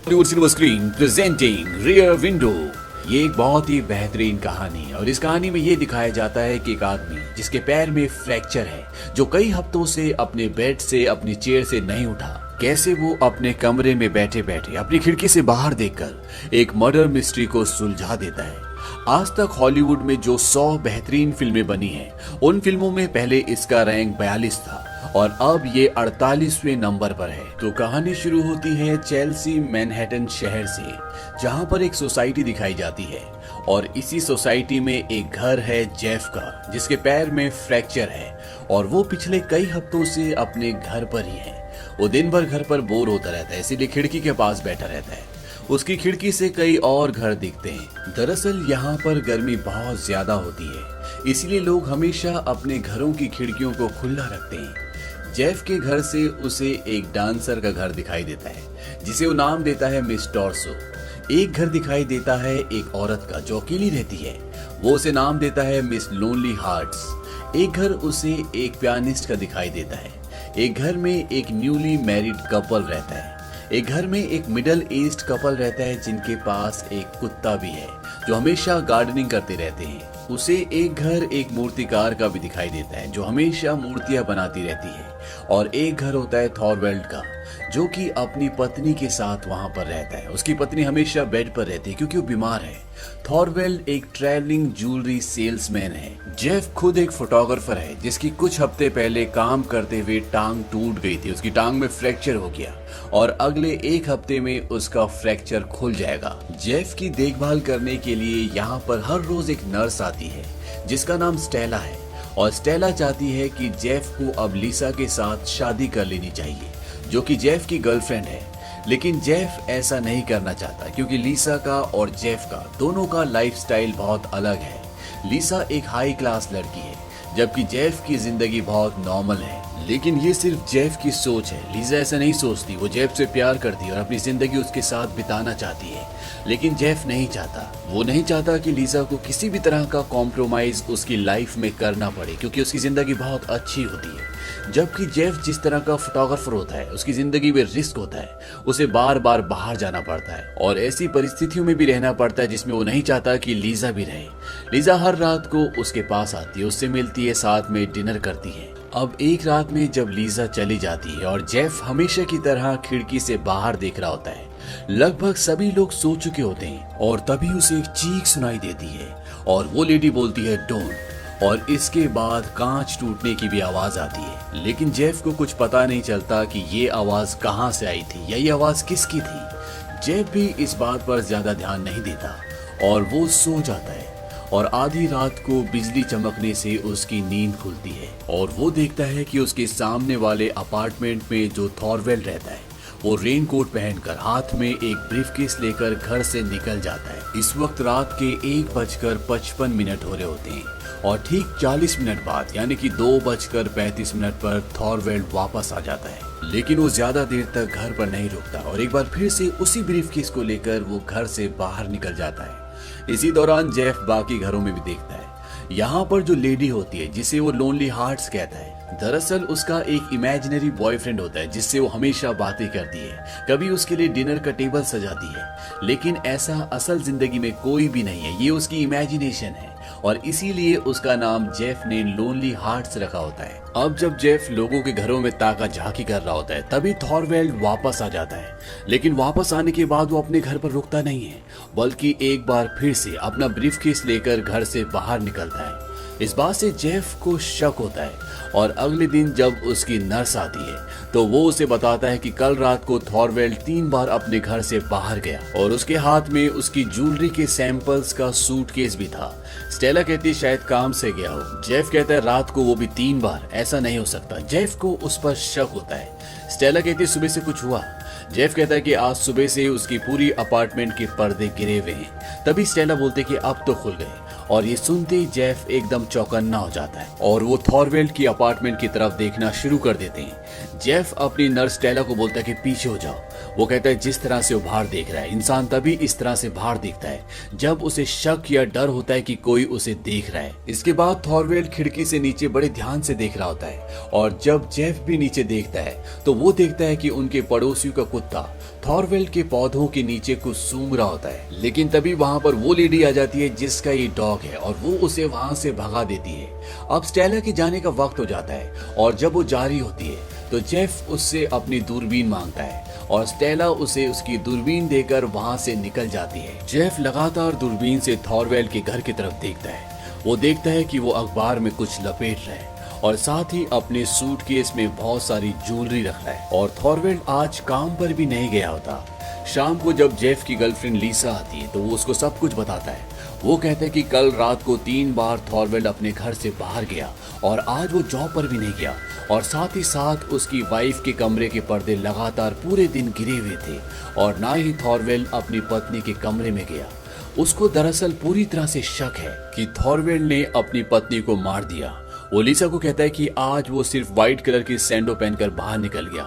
Bollywood cinema screen presenting rear window. ये एक बहुत ही बेहतरीन कहानी है और इस कहानी में ये दिखाया जाता है कि एक आदमी जिसके पैर में फ्रैक्चर है, जो कई हफ्तों से अपने बेड से अपनी चेयर से नहीं उठा, कैसे वो अपने कमरे में बैठे बैठे अपनी खिड़की से बाहर देखकर एक मर्डर मिस्ट्री को सुलझा देता है। आज तक हॉलीवुड में जो 100 बेहतरीन फिल्में बनी हैं, उन फिल्मों में पहले इसका रैंक 42 था और अब ये 48वें नंबर पर है। तो कहानी शुरू होती है चेल्सी मैनहट्टन शहर से, जहां पर एक सोसाइटी दिखाई जाती है और इसी सोसाइटी में एक घर है जेफ का, जिसके पैर में फ्रैक्चर है और वो पिछले कई हफ्तों से अपने घर पर ही है। वो दिन भर घर पर बोर होता रहता है, इसीलिए खिड़की के पास बैठा रहता है। उसकी खिड़की से कई और घर दिखते हैं। दरअसल यहाँ पर गर्मी बहुत ज्यादा होती है, इसलिए लोग हमेशा अपने घरों की खिड़कियों को खुला रखते हैं। जेफ के घर से उसे एक डांसर का घर दिखाई देता है, जिसे वो नाम देता है मिस टॉर्सो। एक घर दिखाई देता है एक औरत का जो अकेली रहती है, वो उसे नाम देता है मिस लोनली हार्ट्स। एक घर उसे एक पियानिस्ट का दिखाई देता है। एक घर में एक न्यूली मैरिड कपल रहता है। एक घर में एक मिडिल एज्ड कपल रहता है जिनके पास एक कुत्ता भी है जो हमेशा गार्डनिंग करते रहते हैं। उसे एक घर एक मूर्तिकार का भी दिखाई देता है जो हमेशा मूर्तियां बनाती रहती है। और एक घर होता है थॉरवेल्ड का, जो कि अपनी पत्नी के साथ वहां पर रहता है। उसकी पत्नी हमेशा बेड पर रहती है क्योंकि वो बीमार है। थॉरवेल्ड एक ट्रैवलिंग ज्वेलरी सेल्समैन है। जेफ खुद एक फोटोग्राफर है जिसकी कुछ हफ्ते पहले काम करते हुए टांग टूट गई थी। उसकी टांग में फ्रैक्चर हो गया और अगले एक हफ्ते में उसका फ्रैक्चर खुल जाएगा। जेफ की देखभाल करने के लिए यहाँ पर हर रोज एक नर्स आती है जिसका नाम स्टेला है और स्टेला चाहती है कि जेफ को अब लीसा के साथ शादी कर लेनी चाहिए, जो कि जेफ की गर्लफ्रेंड है। लेकिन जेफ ऐसा नहीं करना चाहता क्योंकि लीसा का और जेफ का दोनों का लाइफस्टाइल बहुत अलग है। लीसा एक हाई क्लास लड़की है जबकि जेफ की जिंदगी बहुत नॉर्मल है। लेकिन ये सिर्फ जेफ की सोच है। लीसा ऐसा नहीं सोचती। वो जेफ से प्यार करती है और अपनी जिंदगी उसके साथ बिताना चाहती है। लेकिन जेफ नहीं चाहता। वो नहीं चाहता कि लीसा को किसी भी तरह का कॉम्प्रोमाइज उसकी लाइफ में करना पड़े क्योंकि उसकी जिंदगी बहुत अच्छी होती है। जबकि जेफ जिस तरह का फोटोग्राफर होता है, उसकी जिंदगी में रिस्क होता है, उसे बार बार बाहर जाना पड़ता है और ऐसी परिस्थितियों में भी रहना पड़ता है जिसमें वो नहीं चाहता कि लीसा भी रहे। लीसा हर रात को उसके पास आती है, उससे मिलती है, साथ में डिनर करती है। अब एक रात में जब लीसा चली जाती है और जेफ हमेशा की तरह खिड़की से बाहर देख रहा होता है, लगभग सभी लोग सो चुके होते हैं और तभी उसे एक चीख सुनाई देती है और वो लेडी बोलती है डोंट, और इसके बाद कांच टूटने की भी आवाज आती है। लेकिन जेफ को कुछ पता नहीं चलता कि ये आवाज कहां से आई थी या ये आवाज किसकी थी। जेफ भी इस बात पर ज्यादा ध्यान नहीं देता और वो सो जाता है और आधी रात को बिजली चमकने से उसकी नींद खुलती है और वो देखता है कि उसके सामने वाले अपार्टमेंट में जो थॉरवेल्ड रहता है, वो रेनकोट पहनकर हाथ में एक ब्रीफकेस लेकर घर से निकल जाता है। इस वक्त रात के 1:55 हो रहे होते हैं और ठीक 40 मिनट बाद यानी कि 2:35 पर थॉरवेल्ड वापस आ जाता है। लेकिन वो ज्यादा देर तक घर पर नहीं रुकता और एक बार फिर से उसी ब्रीफकेस को लेकर वो घर से बाहर निकल जाता है। इसी दौरान जेफ बाकी घरों में भी देखता है। यहाँ पर जो लेडी होती है जिसे वो लोनली हार्ट्स कहता है, दरअसल उसका एक इमेजिनरी बॉयफ्रेंड होता है जिससे वो हमेशा बातें करती है, कभी उसके लिए डिनर का टेबल सजाती है। लेकिन ऐसा असल जिंदगी में कोई भी नहीं है, ये उसकी इमेजिनेशन है और इसीलिए उसका नाम जेफ ने लोनली हार्ट्स रखा होता है। अब जब जेफ लोगों के घरों में ताका झाकी कर रहा होता है, तभी थॉरवेल्ड वापस आ जाता है। लेकिन वापस आने के बाद वो अपने घर पर रुकता नहीं है, बल्कि एक बार फिर से अपना ब्रीफकेस लेकर घर से बाहर निकलता है। इस बात से जेफ को शक होता है और अगले दिन जब उसकी नर्स आती है तो वो उसे बताता है कि कल रात को थॉरवेल्ड 3 बार अपने घर से बाहर गया और उसके हाथ में उसकी ज्वेलरी के सैंपल्स का सूटकेस भी था। स्टेला कहती है शायद काम से गया हो। जेफ कहता है रात को वो भी 3 बार, ऐसा नहीं हो सकता। जेफ को उस पर शक होता है। स्टेला कहती है सुबह से कुछ हुआ। जेफ कहता है कि आज सुबह से उसकी पूरी अपार्टमेंट के पर्दे गिरे हुए हैं। तभी स्टेला बोलते कि अब तो खुल गए और ये सुनते ही जेफ एकदम चौकन्ना हो जाता है और वो थॉरवेल्ड की अपार्टमेंट की तरफ देखना शुरू कर देते हैं। जेफ अपनी नर्स स्टेला को बोलता है कि पीछे हो जाओ। वो कहता है जिस तरह से वो बाहर देख रहा है, इंसान तभी इस तरह से बाहर देखता है जब उसे शक या डर होता है कि कोई उसे देख रहा है। इसके बाद थॉरवेल्ड खिड़की से नीचे बड़े ध्यान से देख रहा होता है और जब जेफ भी नीचे देखता है तो वो देखता है कि उनके पड़ोसियों का कुत्ता थॉरवेल्ड के पौधों के नीचे कुछ सूंघ रहा होता है। लेकिन तभी वहां पर वो लेडी आ जाती है जिसका ये डॉग है और वो उसे वहां से भगा देती है। अब स्टेला के जाने का वक्त हो जाता है और जब वो जा रही होती है तो जेफ उससे अपनी दूरबीन मांगता है और स्टेला उसे उसकी दूरबीन देकर वहां से निकल जाती है। जेफ लगातार दूरबीन से थॉरवेल्ड के घर की तरफ देखता है। वो देखता है कि वो अखबार में कुछ लपेट रहा है और साथ ही अपने सूटकेस में बहुत सारी ज्वेलरी रख रहा है। और थॉरवेल्ड आज काम पर भी नहीं गया होता। शाम को जब जेफ की गर्लफ्रेंड लीसा आती है तो वो उसको सब कुछ बताता है। वो कहता है कि कल रात को 3 बार थॉरवेल्ड अपने घर से बाहर गया और आज वो जॉब पर भी नहीं गया और साथ ही साथ उसकी वाइफ के कमरे के पर्दे लगातार पूरे दिन गिरे हुए थे और ना ही थॉरवेल्ड अपनी पत्नी के कमरे में गया। उसको दरअसल पूरी तरह से शक है कि थॉरवेल्ड ने अपनी पत्नी को मार दिया। वो लीसा को कहता है कि आज वो सिर्फ व्हाइट कलर की सैंडो पहनकर बाहर निकल गया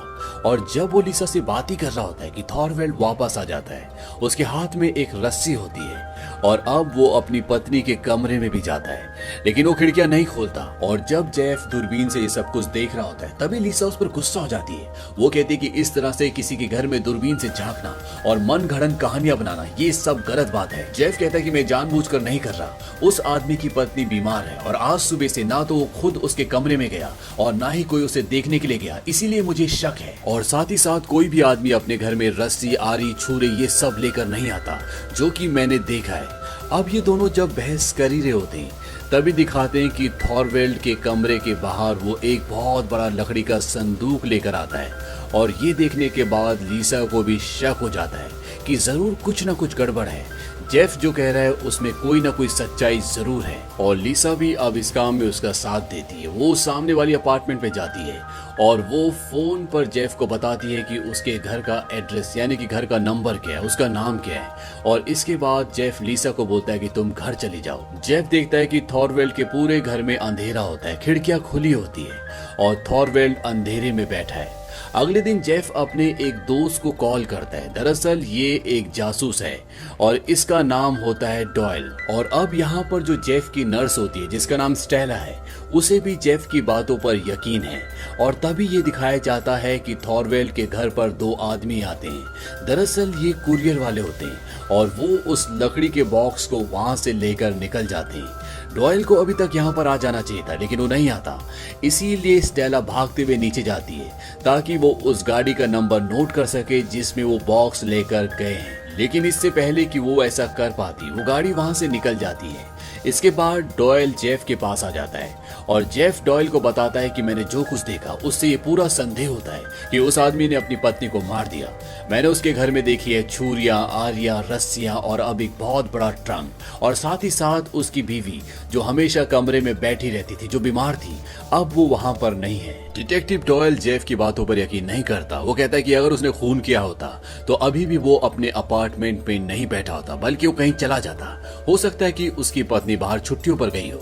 और जब वो लीसा से बात ही कर रहा होता है कि थॉरवेल्ड वापस आ जाता है। उसके हाथ में एक रस्सी होती है और अब वो अपनी पत्नी के कमरे में भी जाता है लेकिन वो खिड़कियां नहीं खोलता। और जब जेफ दूरबीन से ये सब कुछ देख रहा होता है तभी लीसा उस पर गुस्सा हो जाती है। वो कहती है कि इस तरह से किसी के घर में दूरबीन से झांकना और मन गढ़ंत कहानियां बनाना ये सब गलत बात है। जेफ कहता है कि मैं जानबूझकर नहीं कर रहा। उस आदमी की पत्नी बीमार है और आज सुबह से ना तो वो खुद उसके कमरे में गया और ना ही कोई उसे देखने के लिए गया, इसीलिए मुझे शक है। और साथ ही साथ कोई भी आदमी अपने घर में रस्सी, आरी, छुरे ये सब लेकर नहीं आता जो कि मैंने देखा है। अब ये दोनों जब बहस कर ही रहे होते हैं तभी दिखाते हैं कि थॉरवेल्ड के कमरे के बाहर वो एक बहुत बड़ा लकड़ी का संदूक लेकर आता है और ये देखने के बाद लीसा को भी शक हो जाता है कि जरूर कुछ ना कुछ गड़बड़ है। जेफ जो कह रहा है उसमें कोई ना कोई सच्चाई जरूर है और लीसा भी अब इस काम में उसका साथ देती है। वो सामने वाली अपार्टमेंट में जाती है और वो फोन पर जेफ को बताती है कि उसके घर का एड्रेस यानी कि घर का नंबर क्या है, उसका नाम क्या है। और इसके बाद जेफ लीसा को बोलता है कि तुम घर चली जाओ। जेफ देखता है कि थॉरवेल्ड के पूरे घर में अंधेरा होता है, खिड़कियां खुली होती है और थॉरवेल्ड अंधेरे में बैठा है। अगले दिन जेफ अपने एक दोस्त को कॉल करता है। दरअसल ये एक जासूस है और इसका नाम होता है डॉयल। और अब यहाँ पर जो जेफ की नर्स होती है जिसका नाम स्टेला है उसे भी जेफ की बातों पर यकीन है और तभी ये दिखाया जाता है कि थॉरवेल्ड के घर पर 2 आदमी आते हैं। दरअसल ये कुरियर वाले होते हैं और वो उस लकड़ी के बॉक्स को वहां से लेकर निकल जाते हैं। डॉयल को अभी तक यहाँ पर आ जाना चाहिए था लेकिन वो नहीं आता, इसीलिए स्टेला भागते हुए नीचे जाती है ताकि वो उस गाड़ी का नंबर नोट कर सके जिसमें वो बॉक्स लेकर गए हैं। लेकिन इससे पहले कि वो ऐसा कर पाती वो गाड़ी वहां से निकल जाती है। इसके बाद डॉयल जेफ के पास आ जाता है और जेफ डॉयल को बताता है कि मैंने जो कुछ देखा उससे ये पूरा संदेह होता है कि उस आदमी ने अपनी पत्नी को मार दिया। मैंने उसके घर में देखी है छुरियां, आरियां, रस्सियां और अब एक बहुत बड़ा ट्रंक और साथ ही साथ उसकी बीवी जो हमेशा कमरे में बैठी रहती थी, जो बीमार थी, अब वो वहां पर नहीं है। डिटेक्टिव डॉयल जेफ की बातों पर यकीन नहीं करता। वो कहता है कि अगर उसने खून किया होता तो अभी भी वो अपने अपार्टमेंट में नहीं बैठा होता बल्कि वो कहीं चला जाता। हो सकता है कि उसकी पत्नी बाहर छुट्टियों पर गई हो।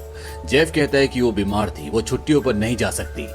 जेफ कहता है कि वो बीमार थी, वो छुट्टियों पर नहीं जा सकती।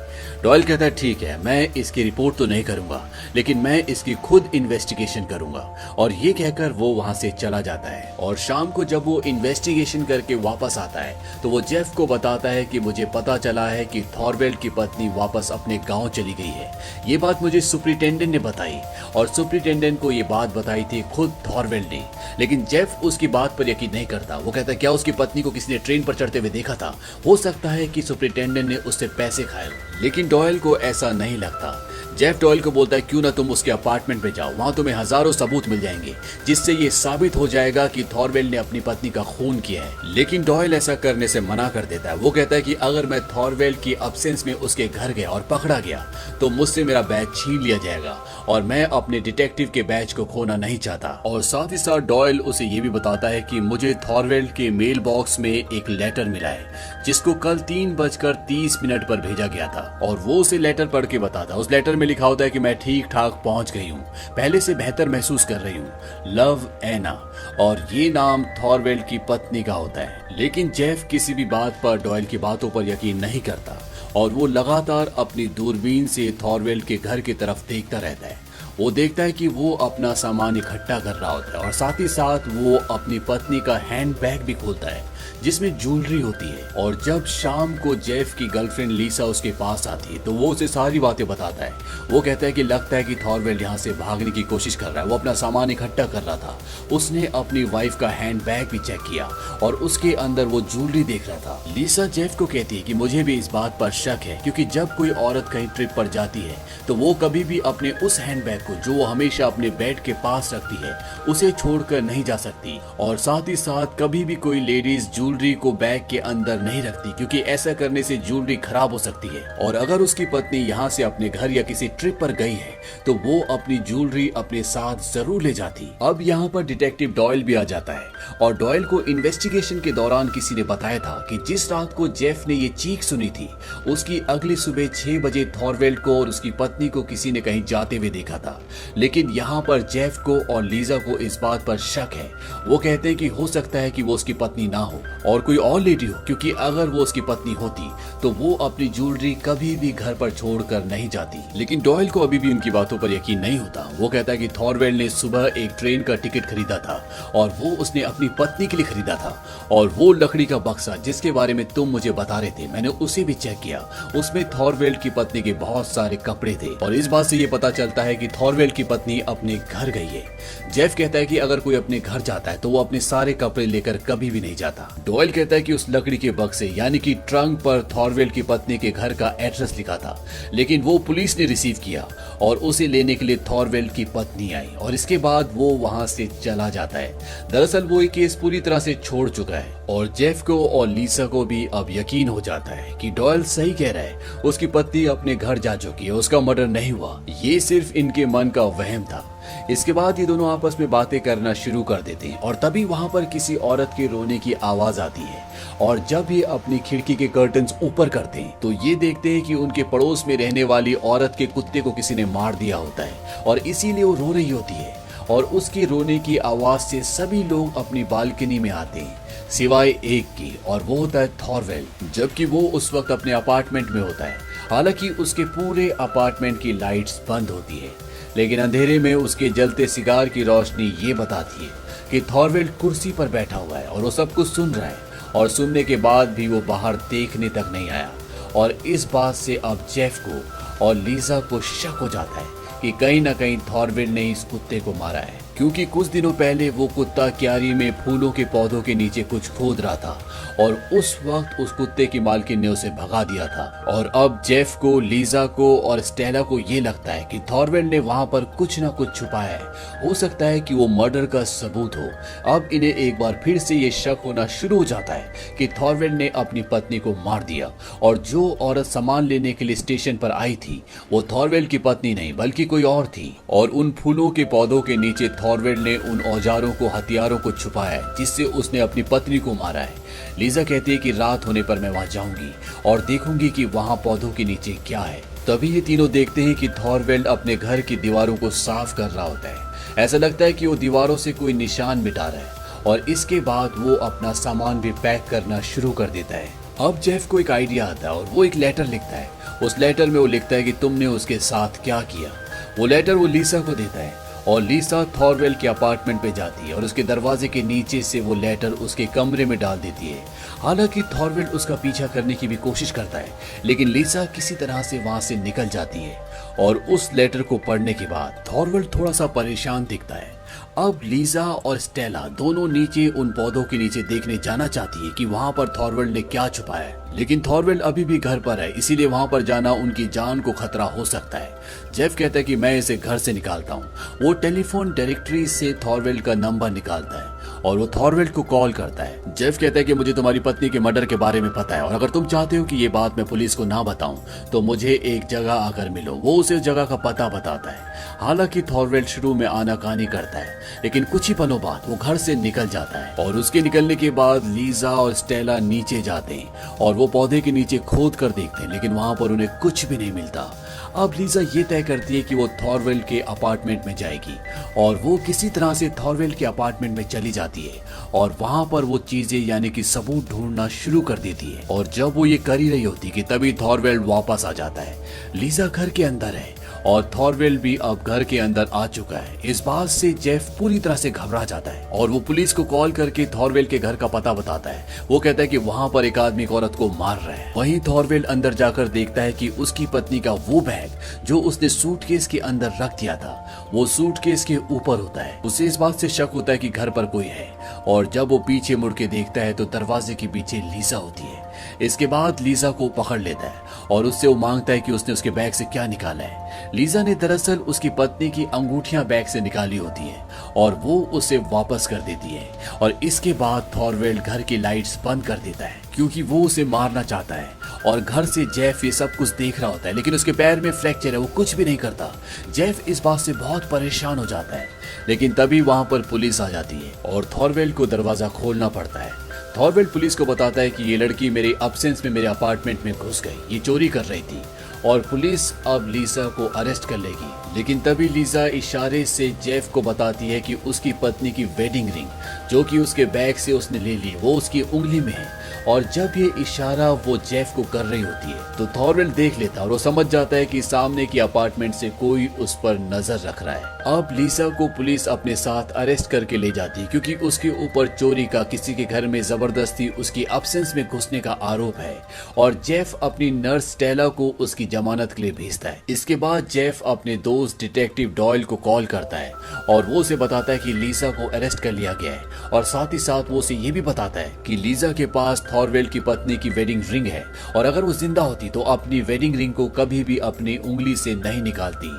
डॉयल कहता है ठीक है, मैं इसकी रिपोर्ट तो नहीं करूंगा लेकिन मैं इसकी खुद इन्वेस्टिगेशन करूंगा। और ये कहकर वो वहां से चला जाता है। और शाम को जब वो इन्वेस्टिगेशन करके वापस आता है तो वो जेफ को बताता है कि मुझे पता चला है कि थॉरवेल्ड की पत्नी वापस अपने गांव चली गई है। ये बात मुझे सुपरिटेंडेंट ने बताई और सुपरिटेंडेंट को ये बात बताई थी खुद थॉरवेल्ड ने। लेकिन जेफ उसकी बात पर यकीन नहीं करता। वो कहता है क्या उसकी पत्नी को किसी ने ट्रेन पर चढ़ते हुए देखा था? हो सकता है कि सुपरिटेंडेंट ने उससे पैसे खाए हो। लेकिन डॉयल को ऐसा नहीं लगता। जेफ डॉयल को बोलता है क्यों ना तुम उसके अपार्टमेंट में जाओ, वहां तुम्हें हजारों सबूत मिल जाएंगे जिससे ये साबित हो जाएगा कि थॉरवेल्ड ने अपनी पत्नी का खून किया है। लेकिन डॉयल ऐसा करने से मना कर देता है। वो कहता है कि अगर मैं थॉरवेल्ड की अब्सेंस में उसके घर गया और पकड़ा गया तो मुझसे मेरा बैच छीन लिया जाएगा और मैं अपने डिटेक्टिव के बैच को खोना नहीं चाहता। और साथ ही साथ डॉयल उसे ये भी बताता है कि मुझे थॉरवेल्ड के मेल बॉक्स में एक लेटर मिला है जिसको कल 3:30 पर भेजा गया था और वो उसे लेटर पढ़ के बताता। उस लेटर में लिखा होता है कि मैं ठीक ठाक पहुंच गई हूँ, पहले से बेहतर महसूस कर रही हूँ, लव एना। और ये नाम थॉरवेल्ड की पत्नी का होता है। लेकिन जेफ किसी भी बात पर डॉयल की बातों पर यकीन नहीं करता और वो लगातार अपनी दूरबीन से थॉरवेल्ड के घर की तरफ देखता रहता है। वो देखता है कि वो अपना सामान इकट्ठा कर रहा होता है और साथ ही साथ वो अपनी पत्नी का हैंड बैग भी खोलता है जिसमें ज्वेलरी होती है। और जब शाम को जेफ की गर्लफ्रेंड लीसा उसके पास आती है तो वो उसे सारी बातें बताता है। वो कहता है कि लगता है कि थॉरवेल्ड यहाँ से भागने की कोशिश कर रहा है, वो अपना सामान इकट्ठा कर रहा था। उसने अपनी वाइफ का हैंड बैग भी चेक किया और उसके अंदर वो ज्वेलरी देख रहा था। लीसा जेफ को कहती है कि मुझे भी इस बात पर शक है, क्योंकि जब कोई औरत कहीं ट्रिप पर जाती है तो वो कभी भी अपने उस हैंड बैग को जो वो हमेशा अपने बेड के पास रखती है उसे छोड़कर नहीं जा सकती। और साथ ही साथ कभी भी कोई लेडीज ज्वेलरी को बैग के अंदर नहीं रखती, क्योंकि ऐसा करने से ज्वेलरी खराब हो सकती है। और अगर उसकी पत्नी यहाँ से अपने घर या किसी ट्रिप पर गई है तो वो अपनी ज्वेलरी अपने साथ जरूर ले जाती। अब यहाँ पर डिटेक्टिव डॉयल भी आ जाता है और डॉयल को इन्वेस्टिगेशन के दौरान किसी ने बताया था कि जिस रात को जेफ ने ये चीख सुनी थी उसकी अगली सुबह 6 बजे थॉरवेल्ड को और उसकी पत्नी को किसी ने कहीं जाते हुए देखा था। लेकिन यहाँ पर जेफ को और लीजा को इस बात पर शक है। वो कहते हैं कि हो सकता है कि वो उसकी पत्नी ना हो और कोई और लेडी हो, क्योंकि अगर वो उसकी पत्नी होती तो वो अपनी ज्वेलरी कभी भी घर पर छोड़कर नहीं जाती। लेकिन डॉयल को अभी भी उनकी बातों पर यकीन नहीं होता। वो कहता है कि थॉरवेल्ड ने सुबह एक ट्रेन का टिकट खरीदा था और वो उसने अपनी पत्नी के लिए खरीदा था। और वो लकड़ी का बक्सा जिसके बारे में तुम मुझे बता रहे थे, मैंने उसे भी चेक किया, उसमें थॉरवेल्ड की पत्नी के बहुत सारे कपड़े थे। और इस बात से ये पता चलता है कि थॉरवेल्ड की पत्नी अपने घर गई है। जेफ कहता है कि अगर कोई अपने घर जाता है तो वो अपने सारे कपड़े लेकर कभी भी नहीं जाता। डॉयल कहता है कि उस लकड़ी के बक्से यानी कि ट्रंक पर थॉरवेल्ड की पत्नी के घर का एड्रेस लिखा था, लेकिन वो पुलिस ने रिसीव किया और उसे लेने के लिए थॉरवेल्ड की पत्नी आई और इसके बाद वो वहां से चला जाता है। दरअसल वो ये केस पूरी तरह से छोड़ चुका है और जेफ को और लीसा को भी अब यकीन हो जाता है कि डॉयल सही कह रहा है, उसकी पत्नी अपने घर जा चुकी है, उसका मर्डर नहीं हुआ, ये सिर्फ इनके मन का वहम था। इसके बाद ये दोनों आपस में बातें करना शुरू कर देते हैं और तभी वहां पर किसी औरत के रोने की आवाज आती है। और जब ये अपनी खिड़की के कर्टन्स ऊपर करते हैं तो ये देखते हैं कि उनके पड़ोस में रहने वाली औरत के कुत्ते को किसी ने मार दिया होता है और इसीलिए वो रो रही होती है। और उसके रोने की आवाज से सभी लोग अपनी बालकनी में आते हैं सिवाय एक की, और वो होता है थॉरवेल्ड, जबकि वो उस वक्त अपने अपार्टमेंट में होता है। हालांकि उसके पूरे अपार्टमेंट की लाइट्स बंद होती है, लेकिन अंधेरे में उसके जलते सिगार की रोशनी ये बताती है कि थॉरवेल्ड कुर्सी पर बैठा हुआ है और वो सब कुछ सुन रहा है। और सुनने के बाद भी वो बाहर देखने तक नहीं आया। और इस बात से अब जेफ को और लीजा को शक हो जाता है कि कहीं ना कहीं थॉरवेल्ड ने इस कुत्ते को मारा है, क्योंकि कुछ दिनों पहले वो कुत्ता क्यारी में फूलों के पौधों के नीचे कुछ खोद रहा था और उस वक्त उस कुत्ते की मालकिन ने उसे भगा दिया था। और अब जेफ को, लीजा को और स्टेला को ये लगता है कि थॉरवेल्ड ने वहां पर कुछ ना कुछ छुपाया है। हो सकता है कि वो मर्डर का सबूत हो। अब इन्हें एक बार फिर से ये शक होना शुरू हो जाता है कि थॉरवेल्ड ने अपनी पत्नी को मार दिया और जो औरत सामान लेने के लिए स्टेशन पर आई थी वो थॉरवेल्ड की पत्नी नहीं बल्कि कोई और थी। और उन फूलों के पौधों के नीचे थॉरवेल्ड ने उन औजारों को, हथियारों को छुपाया है जिससे उसने अपनी पत्नी को मारा है। लीजा कहती है कि रात होने पर मैं वहां जाऊंगी और देखूंगी कि वहां पौधों के नीचे क्या है। तभी ये तीनों देखते हैं कि थॉरवेल्ड अपने घर की दीवारों को साफ कर रहा होता है। ऐसा लगता है कि वो दीवारों से कोई निशान मिटा रहा है। और इसके बाद वो अपना सामान भी पैक करना शुरू कर देता है। अब जेफ को एक आइडिया आता है और वो एक लेटर लिखता है। उस लेटर में वो लिखता है कि तुमने उसके साथ क्या किया। वो लेटर वो लीसा को देता है और लीसा थॉरवेल्ड के अपार्टमेंट पे जाती है और उसके दरवाजे के नीचे से वो लेटर उसके कमरे में डाल देती है। हालांकि थॉरवेल्ड उसका पीछा करने की भी कोशिश करता है, लेकिन लीसा किसी तरह से वहां से निकल जाती है। और उस लेटर को पढ़ने के बाद थॉरवेल्ड थोड़ा सा परेशान दिखता है। अब लीजा और स्टेला दोनों नीचे उन पौधों के नीचे देखने जाना चाहती है कि वहां पर थॉरवेल्ड ने क्या छुपाया है, लेकिन थॉरवेल्ड अभी भी घर पर है, इसीलिए वहां पर जाना उनकी जान को खतरा हो सकता है। जेफ कहता है कि मैं इसे घर से निकालता हूँ। वो टेलीफोन डायरेक्टरी से थॉरवेल्ड का नंबर निकालता है और वो थॉरवेल्ड को कॉल करता है। जेफ कहता है कि मुझे तुम्हारी पत्नी के मर्डर के बारे में पता है और अगर तुम चाहते हो कि ये बात मैं पुलिस को ना बताऊं तो मुझे एक जगह आकर मिलो। वो उसे उस जगह का पता बताता है। हालांकि थॉरवेल्ड शुरू में आनाकानी करता है, लेकिन कुछ ही पलों बाद वो घर से निकल जाता है। और उसके निकलने के बाद लीजा और स्टेला नीचे जाते हैं और वो पौधे के नीचे खोद कर देखते हैं, लेकिन वहां पर उन्हें कुछ भी नहीं मिलता। अब लीजा ये तय करती है कि वो थॉरवेल्ड के अपार्टमेंट में जाएगी और वो किसी तरह से थॉरवेल्ड के अपार्टमेंट में चली जाती है और वहां पर वो चीजें यानी कि सबूत ढूंढना शुरू कर देती है। और जब वो ये कर ही रही होती कि तभी थॉरवेल्ड वापस आ जाता है। लीजा घर के अंदर है और थॉरवेल्ड भी अब घर के अंदर आ चुका है। इस बात से जेफ पूरी तरह से घबरा जाता है और वो पुलिस को कॉल करके थॉरवेल्ड के घर का पता बताता है। वो कहता है कि वहां पर एक आदमी एक औरत को मार रहा है। वहीं थॉरवेल्ड अंदर जाकर देखता है कि उसकी पत्नी का वो बैग जो उसने सूटकेस के अंदर रख दिया था वो सूटकेस के ऊपर होता है। उसे इस बात से शक होता है कि घर पर कोई है और जब वो पीछे मुड़ के देखता है तो दरवाजे के पीछे लीजा होती है। इसके बाद लीजा को पकड़ लेता है और उससे वो मांगता है कि उसने उसके बैग से क्या निकाला है। लीजा ने दरअसल उसकी पत्नी की अंगूठियां बैग से निकाली होती है और वो उसे वापस कर देती है। और इसके बाद थॉरवेल्ड घर की लाइट्स बंद कर देता है क्योंकि वो उसे मारना चाहता है। और घर से जेफ ये सब कुछ देख रहा होता है लेकिन उसके पैर में फ्रैक्चर है, वो कुछ भी नहीं करता। जेफ इस बात से बहुत परेशान हो जाता है लेकिन तभी वहां पर पुलिस आ जाती है और थॉरवेल्ड को दरवाजा खोलना पड़ता है। थॉरवेल्ड पुलिस को बताता है कि ये लड़की मेरे अब्सेंस में मेरे अपार्टमेंट में घुस गई, ये चोरी कर रही थी और पुलिस अब लीजा को अरेस्ट कर लेगी। लेकिन तभी लीजा इशारे से जेफ को बताती है कि उसकी पत्नी की वेडिंग रिंग जो कि उसके बैग से उसने ले ली वो उसकी उंगली में है। और जब ये इशारा वो जेफ को कर रही होती है तो थॉरवेल्ड देख लेता है और वो समझ जाता है कि सामने की अपार्टमेंट से कोई उस पर नजर रख रहा है। अब लीजा को पुलिस अपने साथ अरेस्ट करके ले जाती है क्योंकि उसके ऊपर चोरी का, किसी के घर में जबरदस्ती उसकी अब्सेंस में घुसने का आरोप है। और जेफ अपनी नर्स स्टेला को उसकी जमानत के लिए भेजता है। इसके बाद जेफ अपने दोस्त डिटेक्टिव डॉयल को कॉल करता है और वो उसे बताता है कि लीजा को अरेस्ट कर लिया गया है और साथ ही साथ वो उसे ये भी बताता है कि लीजा के पास थॉरवेल्ड की पत्नी की वेडिंग रिंग है और अगर वो जिंदा होती तो अपनी वेडिंग रिंग को कभी भी अपनी उंगली से नहीं निकालती।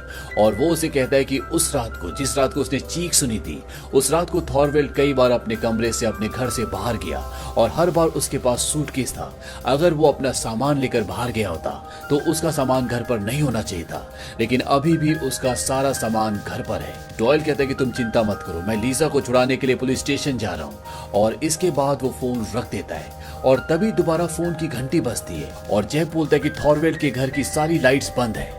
और वो उसे कहता है कि उस रात को, जिस रात को उसने चीख सुनी थी, उस रात को थॉरवेल्ड कई बार अपने कमरे से अपने घर से बाहर गया और हर बार उसके पास सूटकेस था। अगर वो अपना सामान लेकर बाहर गया होता तो उसका सामान घर पर नहीं होना चाहिए था, लेकिन अभी भी उसका सारा सामान घर पर है। डॉयल कहता है कि तुम चिंता मत करो, मैं लीजा को छुड़ाने के लिए पुलिस स्टेशन जा रहा हूँ। और इसके बाद वो फोन रख देता है और तभी दोबारा फोन की घंटी बजती है और जेफ बोलता है कि थॉरवेल्ड के घर की सारी लाइट्स बंद है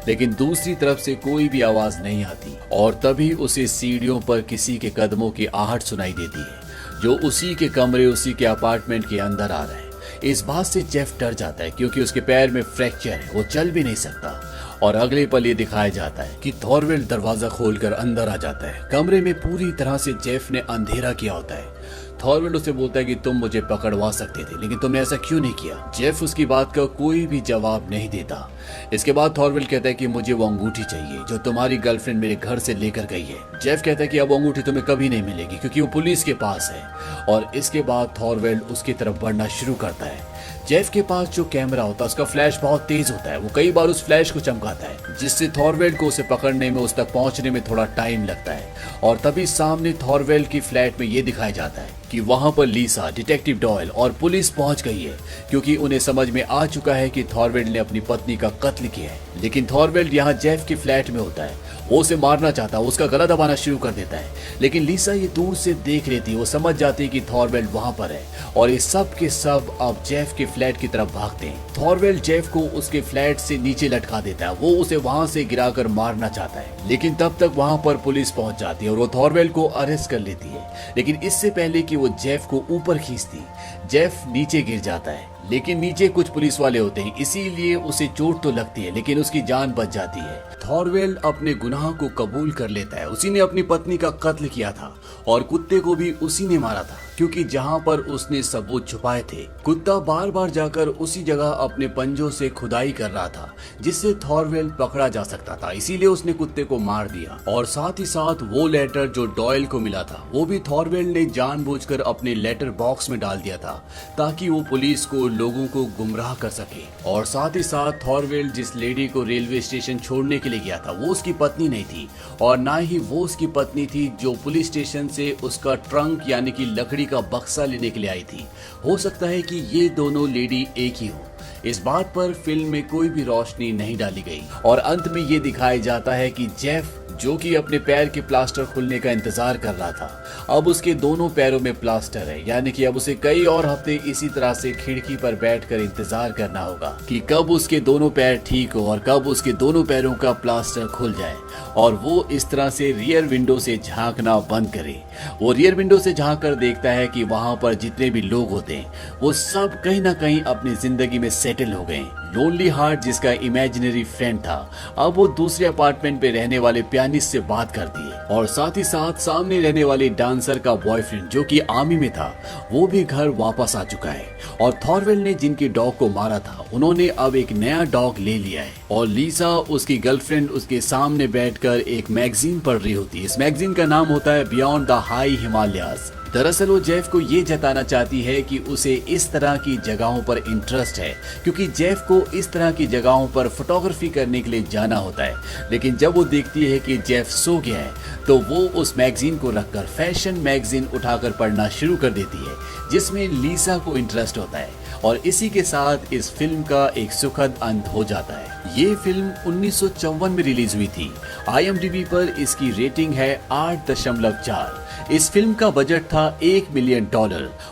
लेकिन दूसरी तरफ से कोई भी आवाज नहीं आती। और तभी उसे सीढ़ियों पर किसी के कदमों की आहट सुनाई देती है जो उसी के कमरे, उसी के अपार्टमेंट के अंदर आ रहा है। इस बात से जेफ डर जाता है क्योंकि उसके पैर में फ्रैक्चर है, वो चल भी नहीं सकता। और अगले पल ये दिखाया जाता है कि थॉरवेल्ड दरवाजा खोलकर अंदर आ जाता है। कमरे में पूरी तरह से जेफ ने अंधेरा किया होता है। थॉरवेल्ड उसे बोलता है कि तुम मुझे पकड़वा सकते थे लेकिन तुमने ऐसा क्यों नहीं किया। जेफ उसकी बात का कोई भी जवाब नहीं देता। इसके बाद थॉरवेल्ड कहता है कि मुझे वो अंगूठी चाहिए जो तुम्हारी गर्लफ्रेंड मेरे घर से लेकर गई है। जेफ कहता है कि अब अंगूठी तुम्हें कभी नहीं मिलेगी क्योंकि वो पुलिस के पास है। और इसके बाद थॉरवेल्ड उसकी तरफ बढ़ना शुरू करता है। जेफ के पास जो कैमरा होता है उसका फ्लैश बहुत तेज होता है, वो कई बार उस फ्लैश को चमकाता है जिससे थॉरवेल्ड को उसे पकड़ने में, उस तक पहुंचने में थोड़ा टाइम लगता है। और तभी सामने थॉरवेल्ड की फ्लैट में ये दिखाया जाता है कि वहां पर लीसा, डिटेक्टिव डॉयल और पुलिस पहुंच गई है क्योंकि उन्हें समझ में आ चुका है कि थॉरवेल्ड ने अपनी पत्नी का कत्ल किया है। लेकिन थॉरवेल्ड यहाँ जेफ के फ्लैट में होता है, वो उसे मारना चाहता है, उसका गला दबाना शुरू कर देता है लेकिन लीसा ये दूर से देख लेती है। वो समझ जाती है कि थॉरवेल्ड वहां पर है और ये सब के सब अब जेफ के फ्लैट की तरफ भागते हैं। थॉरवेल्ड जेफ को उसके फ्लैट से नीचे लटका देता है, वो उसे वहां से गिराकर मारना चाहता है लेकिन तब तक वहां पर पुलिस पहुंच जाती है और वो थॉरवेल्ड को अरेस्ट कर लेती है। लेकिन इससे पहले कि वो जेफ को ऊपर खींचती, जेफ नीचे गिर जाता है लेकिन नीचे कुछ पुलिस वाले होते हैं इसीलिए उसे चोट तो लगती है लेकिन उसकी जान बच जाती है। थॉरवेल्ड अपने गुनाह को कबूल कर लेता है, उसी ने अपनी पत्नी का कत्ल किया था और कुत्ते को भी उसी ने मारा था क्योंकि जहां पर उसने सबूत छुपाए थे कुत्ता बार बार जाकर उसी जगह अपने पंजों से खुदाई कर रहा था जिससे थॉरवेल्ड पकड़ा जा सकता था, इसीलिए उसने कुत्ते को मार दिया। और साथ ही साथ वो लेटर जो डॉयल को मिला था वो भी थॉरवेल्ड ने जानबूझकर अपने लेटर बॉक्स में डाल दिया था ताकि वो पुलिस को, लोगों को गुमराह कर सके। और साथ ही साथ थॉरवेल्ड जिस लेडी को रेलवे स्टेशन छोड़ने के लिए गया था वो उसकी पत्नी नहीं थी और ना ही वो उसकी पत्नी थी जो पुलिस स्टेशन से उसका ट्रंक यानी कि लकड़ी का बक्सा लेने के लिए आई थी। हो सकता है कि ये दोनों लेडी एक ही हो। इस बात पर फिल्म में कोई भी रोशनी नहीं डाली गई और अंत में ये दिखाया जाता है कि जेफ जो कि अपने पैर के प्लास्टर खुलने का इंतजार कर रहा था। अब उसके दोनों पैरों में प्लास्टर है, यानी कि अब उसे कई और हफ्ते इसी तरह से खिड़की पर बैठकर इंतजार करना होगा कि कब उसके दोनों पैर ठीक हो और कब उसके दोनों पैरों का प्लास्टर खुल जाए और वो इस तरह से रियर विंडो से झांकना बंद करे। वो रियर विंडो से झांक कर देखता है कि वहां पर जितने भी लोग होते हैं वो सब कहीं ना कहीं अपनी जिंदगी में सेटल हो गए। लोनली हार्ट, जिसका इमेजिनरी फ्रेंड था, अब वो दूसरे अपार्टमेंट पे रहने वाले पियानिस्ट से बात करती है और साथ ही साथ सामने रहने वाले डांसर का बॉयफ्रेंड, जो कि आर्मी में था, वो भी घर वापस आ चुका है। और थॉरवेल ने जिनके डॉग को मारा था, उन्होंने अब एक नया डॉग ले लिया है। और लीसा, उसकी गर्लफ्रेंड, उसके सामने बैठकर एक मैगजीन पढ़ रही होती है। इस मैगजीन का नाम होता है बियॉन्ड द हाई हिमालयाज। दरअसल वो जेफ को ये जताना चाहती है कि उसे इस तरह की जगहों पर इंटरेस्ट है, क्योंकि जेफ को इस तरह की जगहों पर फोटोग्राफी करने के लिए जाना होता है। लेकिन जब वो देखती है कि जेफ सो गया है तो वो उस मैगजीन को रखकर फैशन मैगजीन उठाकर पढ़ना शुरू कर देती है, जिसमें लीसा को इंटरेस्ट होता है। और इसी के साथ इस फिल्म का एक सुखद अंत हो जाता है। ये फिल्म 1954 में रिलीज हुई थी। IMDb पर इसकी रेटिंग है 8.4। इस फिल्म का बजट था $1 मिलियन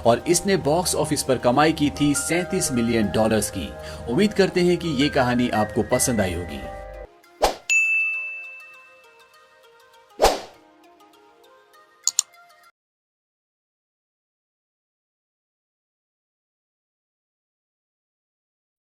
और इसने बॉक्स ऑफिस पर कमाई की थी $37 मिलियन की। उम्मीद करते हैं कि ये कहानी आपको पसंद आई होगी।